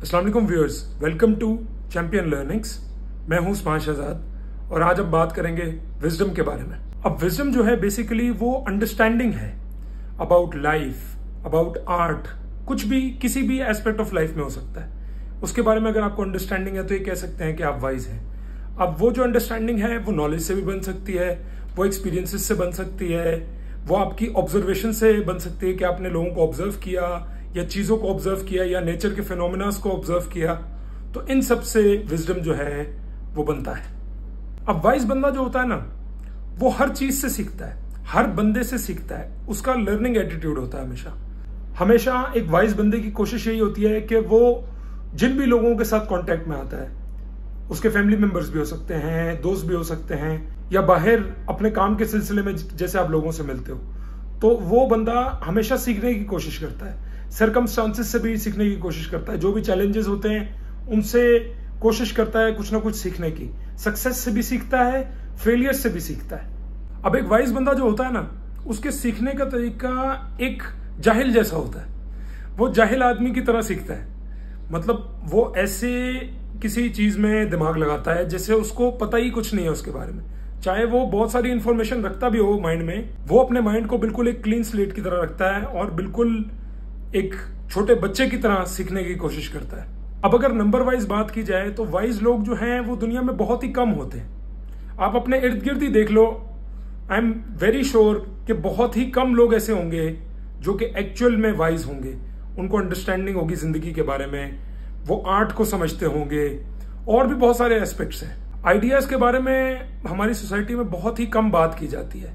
अस्सलाम वालेकुम viewers, welcome to champion learnings. मैं हूं उस्मान शहजाद और आज अब बात करेंगे विजडम के बारे में। अब विजडम जो है बेसिकली वो अंडरस्टैंडिंग है अबाउट लाइफ, अबाउट आर्ट, कुछ भी किसी भी एस्पेक्ट ऑफ लाइफ में हो सकता है। उसके बारे में अगर आपको अंडरस्टैंडिंग है तो ये कह सकते हैं कि आप वाइज हैं। अब वो जो अंडरस्टैंडिंग है वो नॉलेज से भी बन सकती है, वो एक्सपीरियंसेस से बन सकती है, वो आपकी ऑब्जर्वेशन से बन सकती है कि आपने लोगों को ऑब्जर्व किया या चीजों को ऑब्जर्व किया या नेचर के फिनोमिनास को ऑब्जर्व किया, तो इन सब से विजडम जो है वो बनता है। अब वाइज बंदा जो होता है ना, वो हर चीज से सीखता है, हर बंदे से सीखता है, उसका लर्निंग एटीट्यूड होता है हमेशा। हमेशा एक वाइज बंदे की कोशिश यही होती है कि वो जिन भी लोगों के साथ कांटेक्ट में आता है, उसके फैमिली मेंबर्स भी हो सकते हैं, दोस्त भी हो सकते हैं, या बाहर अपने काम के सिलसिले में जैसे आप लोगों से मिलते हो, तो वो बंदा हमेशा सीखने की कोशिश करता है, सर्कमस्टांसेस से भी सीखने की कोशिश करता है, जो भी चैलेंजेस होते हैं उनसे कोशिश करता है कुछ ना कुछ सीखने की। सक्सेस से भी सीखता है, फेलियर से भी सीखता है। अब एक वाइज बंदा जो होता है ना, उसके सीखने का तरीका एक जाहिल जैसा होता है। वो जाहिल आदमी की तरह सीखता है, मतलब वो ऐसे किसी चीज में दिमाग लगाता है जैसे उसको पता ही कुछ नहीं है उसके बारे में। चाहे वो बहुत सारी इंफॉर्मेशन रखता भी हो माइंड में, वो अपने माइंड को बिल्कुल एक क्लीन स्लेट की तरह रखता है और बिल्कुल एक छोटे बच्चे की तरह सीखने की कोशिश करता है। अब अगर नंबर वाइज बात की जाए तो वाइज लोग जो हैं वो दुनिया में बहुत ही कम होते हैं। आप अपने इर्द गिर्द ही देख लो, आई एम वेरी श्योर कि बहुत ही कम लोग ऐसे होंगे जो कि एक्चुअल में वाइज होंगे। उनको अंडरस्टैंडिंग होगी जिंदगी के बारे में, वो आर्ट को समझते होंगे, और भी बहुत सारे एस्पेक्ट्स हैं। आइडियाज के बारे में हमारी सोसाइटी में बहुत ही कम बात की जाती है।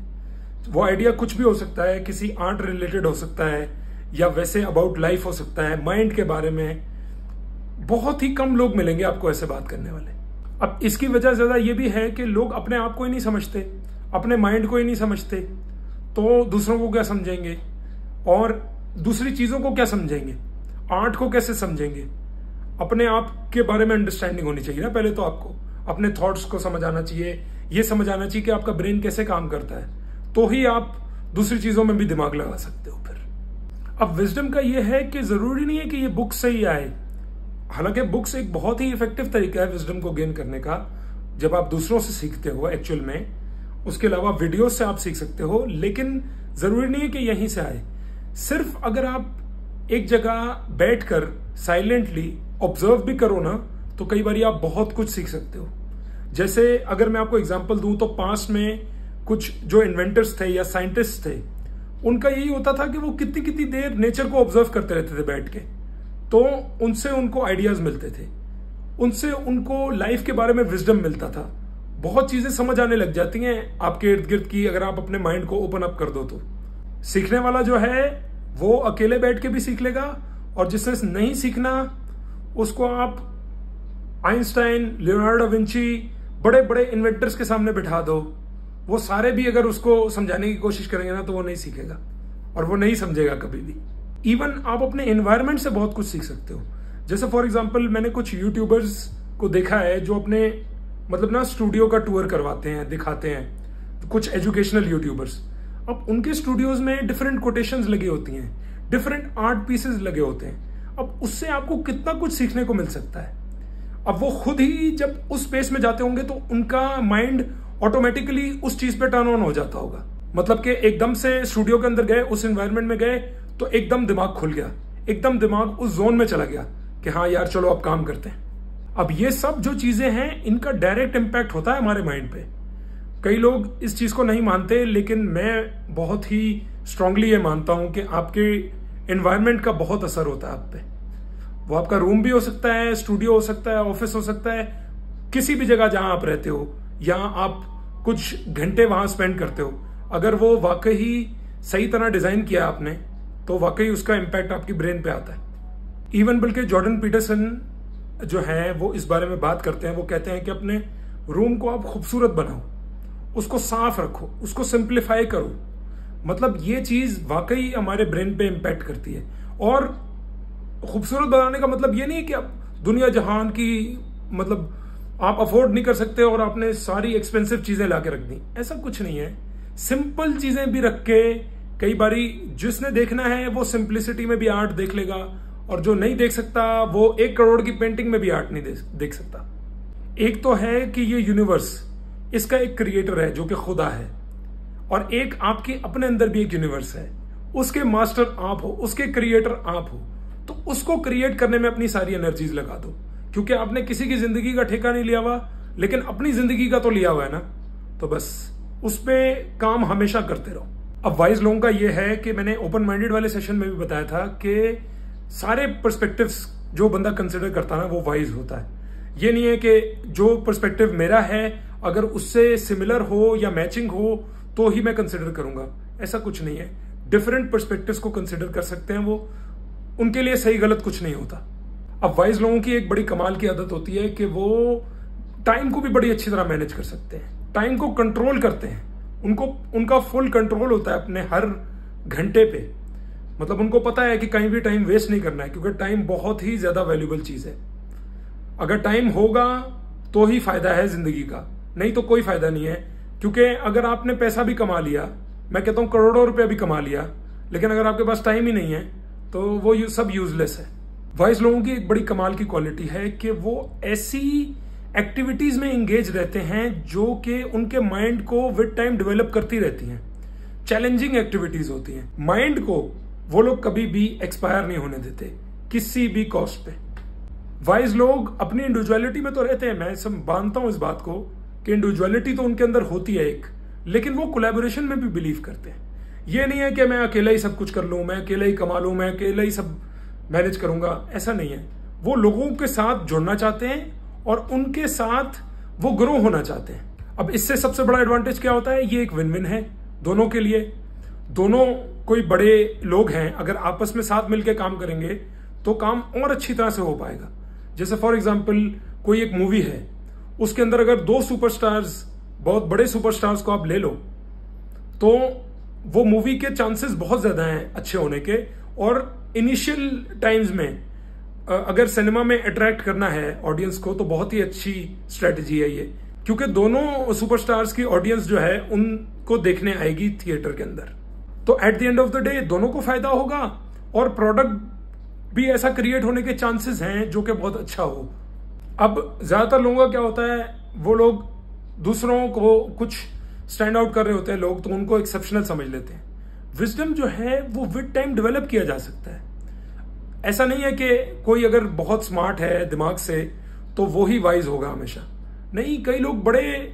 वो आइडिया कुछ भी हो सकता है, किसी आर्ट रिलेटेड हो सकता है, या वैसे अबाउट लाइफ हो सकता है, माइंड के बारे में। बहुत ही कम लोग मिलेंगे आपको ऐसे बात करने वाले। अब इसकी वजह ज्यादा ये भी है कि लोग अपने आप को ही नहीं समझते, अपने माइंड को ही नहीं समझते, तो दूसरों को क्या समझेंगे और दूसरी चीजों को क्या समझेंगे, आर्ट को कैसे समझेंगे। अपने आप के बारे में अंडरस्टैंडिंग होनी चाहिए ना। पहले तो आपको अपने थॉट्स को समझ आना चाहिए, ये समझ आना चाहिए कि आपका ब्रेन कैसे काम करता है, तो ही आप दूसरी चीजों में भी दिमाग लगा सकते हो फिर। अब विजडम का ये है कि जरूरी नहीं है कि ये बुक से ही आए। हालांकि बुक्स एक बहुत ही इफेक्टिव तरीका है विजडम को गेन करने का, जब आप दूसरों से सीखते हो एक्चुअल में। उसके अलावा वीडियो से आप सीख सकते हो, लेकिन जरूरी नहीं है कि यहीं से आए। सिर्फ अगर आप एक जगह बैठकर साइलेंटली ऑब्जर्व भी करो ना, तो कई बार आप बहुत कुछ सीख सकते हो। जैसे अगर मैं आपको एग्जांपल दूं तो पास्ट में कुछ जो इन्वेंटर्स थे या साइंटिस्ट थे, उनका यही होता था कि वो कितनी कितनी देर नेचर को ऑब्जर्व करते रहते थे बैठ के, तो उनसे उनको आइडियाज मिलते थे, उनसे उनको लाइफ के बारे में विजडम मिलता था। बहुत चीजें समझ आने लग जाती हैं आपके इर्द गिर्द की, अगर आप अपने माइंड को ओपन अप कर दो तो। सीखने वाला जो है वो अकेले बैठ के भी सीख लेगा, और जिसने नहीं सीखना उसको आप आइंस्टाइन, लियोनार्डो विंची, बड़े बड़े इन्वेंटर्स के सामने बिठा दो, वो सारे भी अगर उसको समझाने की कोशिश करेंगे ना तो वो नहीं सीखेगा और वो नहीं समझेगा कभी भी। इवन आप अपने एनवायरनमेंट से बहुत कुछ सीख सकते हो। जैसे फॉर एग्जांपल मैंने कुछ यूट्यूबर्स को देखा है जो अपने मतलब ना स्टूडियो का टूर करवाते हैं, दिखाते हैं, तो कुछ एजुकेशनल यूट्यूबर्स। अब उनके स्टूडियोज में डिफरेंट कोटेशंस लगी होती हैं, डिफरेंट आर्ट पीसेस लगे होते हैं। अब उससे आपको कितना कुछ सीखने को मिल सकता है। अब वो खुद ही जब उस स्पेस में जाते होंगे तो उनका माइंड ऑटोमेटिकली उस चीज पे टर्न ऑन हो जाता होगा। मतलब कि एकदम से स्टूडियो के अंदर गए, उस एनवायरनमेंट में गए, तो एकदम दिमाग खुल गया, एकदम दिमाग उस जोन में चला गया कि हाँ यार चलो अब काम करते हैं। अब ये सब जो चीजें हैं इनका डायरेक्ट इंपैक्ट होता है हमारे माइंड पे। कई लोग इस चीज को नहीं मानते, लेकिन मैं बहुत ही स्ट्रांगली ये मानता हूं कि आपके एनवायरनमेंट का बहुत असर होता है आप पे। वो आपका रूम भी हो सकता है, स्टूडियो हो सकता है, ऑफिस हो सकता है, किसी भी जगह जहां आप रहते हो या आप कुछ घंटे वहां स्पेंड करते हो, अगर वो वाकई सही तरह डिजाइन किया आपने तो वाकई उसका इम्पैक्ट आपकी ब्रेन पे आता है। इवन बल्कि जॉर्डन पीटरसन जो है वो इस बारे में बात करते हैं। वो कहते हैं कि अपने रूम को आप खूबसूरत बनाओ, उसको साफ रखो, उसको सिंप्लीफाई करो। मतलब ये चीज वाकई हमारे ब्रेन पे इम्पैक्ट करती है। और खूबसूरत बनाने का मतलब ये नहीं है कि आप दुनिया जहान की मतलब आप अफोर्ड नहीं कर सकते और आपने सारी एक्सपेंसिव चीजें लाके रख दी, ऐसा कुछ नहीं है। सिंपल चीजें भी रख के, कई बारी जिसने देखना है वो सिंप्लिसिटी में भी आर्ट देख लेगा और जो नहीं देख सकता वो 1 करोड़ की पेंटिंग में भी आर्ट नहीं देख सकता। एक तो है कि ये यूनिवर्स, इसका एक क्रिएटर है जो कि खुदा है, और एक आपके अपने अंदर भी एक यूनिवर्स है, उसके मास्टर आप हो, उसके क्रिएटर आप हो। तो उसको क्रिएट करने में अपनी सारी एनर्जीज लगा दो, क्योंकि आपने किसी की जिंदगी का ठेका नहीं लिया हुआ, लेकिन अपनी जिंदगी का तो लिया हुआ है ना, तो बस उस पे काम हमेशा करते रहो। अब वाइज लोगों का ये है कि मैंने ओपन माइंडेड वाले सेशन में भी बताया था कि सारे पर्सपेक्टिव्स जो बंदा कंसिडर करता है ना वो वाइज होता है। ये नहीं है कि जो पर्सपेक्टिव मेरा है अगर उससे सिमिलर हो या मैचिंग हो तो ही मैं कंसिडर करूंगा, ऐसा कुछ नहीं है। डिफरेंट पर्सपेक्टिव्स को कंसिडर कर सकते हैं, वो उनके लिए सही गलत कुछ नहीं होता। अब वाइज लोगों की एक बड़ी कमाल की आदत होती है कि वो टाइम को भी बड़ी अच्छी तरह मैनेज कर सकते हैं, टाइम को कंट्रोल करते हैं। उनका फुल कंट्रोल होता है अपने हर घंटे पे। मतलब उनको पता है कि कहीं भी टाइम वेस्ट नहीं करना है, क्योंकि टाइम बहुत ही ज्यादा वैल्यूबल चीज है। अगर टाइम होगा तो ही फायदा है जिंदगी का, नहीं तो कोई फायदा नहीं है। क्योंकि अगर आपने पैसा भी कमा लिया, मैं कहता हूं करोड़ों रुपया भी कमा लिया, लेकिन अगर आपके पास टाइम ही नहीं है तो वो सब यूजलेस है। वाइज लोगों की एक बड़ी कमाल की क्वालिटी है कि वो ऐसी एक्टिविटीज में एंगेज रहते हैं जो कि उनके माइंड को विद टाइम डेवलप करती रहती हैं। चैलेंजिंग एक्टिविटीज होती हैं। माइंड को वो लोग कभी भी एक्सपायर नहीं होने देते किसी भी कॉस्ट पे। वाइज लोग अपनी इंडिविजुअलिटी में तो रहते हैं, मैं सब मानता हूं इस बात को कि इंडिविजुअलिटी तो उनके अंदर होती है एक, लेकिन वो कोलैबोरेशन में भी बिलीव करते हैं। ये नहीं है कि मैं अकेला ही सब कुछ कर लूं, मैं अकेला ही कमा लूं, मैं अकेला ही सब मैनेज करूंगा, ऐसा नहीं है। वो लोगों के साथ जुड़ना चाहते हैं और उनके साथ वो ग्रो होना चाहते हैं। अब इससे सबसे बड़ा एडवांटेज क्या होता है, ये एक विन विन है दोनों के लिए। दोनों कोई बड़े लोग हैं, अगर आपस में साथ मिलकर काम करेंगे तो काम और अच्छी तरह से हो पाएगा। जैसे फॉर एग्जाम्पल कोई एक मूवी है, उसके अंदर अगर 2 सुपरस्टार्स, बहुत बड़े सुपरस्टार्स को आप ले लो तो वो मूवी के चांसेस बहुत ज्यादा हैं अच्छे होने के। और इनिशियल टाइम्स में अगर सिनेमा में अट्रैक्ट करना है ऑडियंस को तो बहुत ही अच्छी स्ट्रेटेजी है ये, क्योंकि दोनों सुपरस्टार्स की ऑडियंस जो है उनको देखने आएगी थिएटर के अंदर। तो at the end of the day दोनों को फायदा होगा और प्रोडक्ट भी ऐसा क्रिएट होने के चांसेस हैं जो कि बहुत अच्छा हो। अब ज्यादातर लोगों का क्या होता है, वो लोग दूसरों को कुछ स्टैंड आउट कर रहे होते हैं लोग, तो उनको एक्सेप्शनल समझ लेते हैं। विजडम जो है वो विद टाइम डेवलप किया जा सकता है। ऐसा नहीं है कि कोई अगर बहुत स्मार्ट है दिमाग से तो वो ही वाइज होगा हमेशा, नहीं। कई लोग बड़े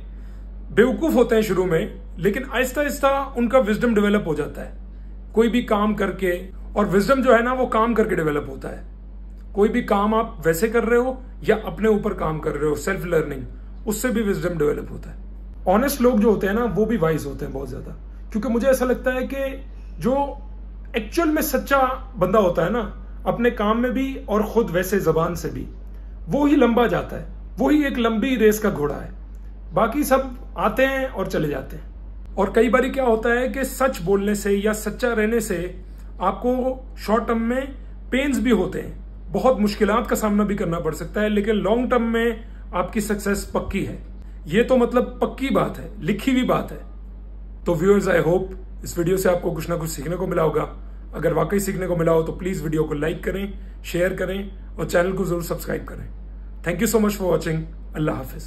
बेवकूफ होते हैं शुरू में, लेकिन आहिस्ता आहिस्ता उनका विजडम डेवलप हो जाता है कोई भी काम करके। और विजडम जो है ना वो काम करके डेवलप होता है। कोई भी काम आप वैसे कर रहे हो या अपने ऊपर काम कर रहे हो, सेल्फ लर्निंग, उससे भी विजडम डेवलप होता है। ऑनेस्ट लोग जो होते हैं ना वो भी वाइज होते हैं बहुत ज्यादा, क्योंकि मुझे ऐसा लगता है कि जो एक्चुअल में सच्चा बंदा होता है ना अपने काम में भी और खुद वैसे जबान से भी, वो ही लंबा जाता है। वो ही एक लंबी रेस का घोड़ा है, बाकी सब आते हैं और चले जाते हैं। और कई बार क्या होता है कि सच बोलने से या सच्चा रहने से आपको शॉर्ट टर्म में पेन्स भी होते हैं, बहुत मुश्किलात का सामना भी करना पड़ सकता है, लेकिन लॉन्ग टर्म में आपकी सक्सेस पक्की है। ये तो मतलब पक्की बात है, लिखी हुई बात है। तो व्यूअर्स, आई होप इस वीडियो से आपको कुछ ना कुछ सीखने को मिला होगा। अगर वाकई सीखने को मिला हो तो प्लीज वीडियो को लाइक करें, शेयर करें और चैनल को जरूर सब्सक्राइब करें। Thank you so much for watching. Allah Hafiz.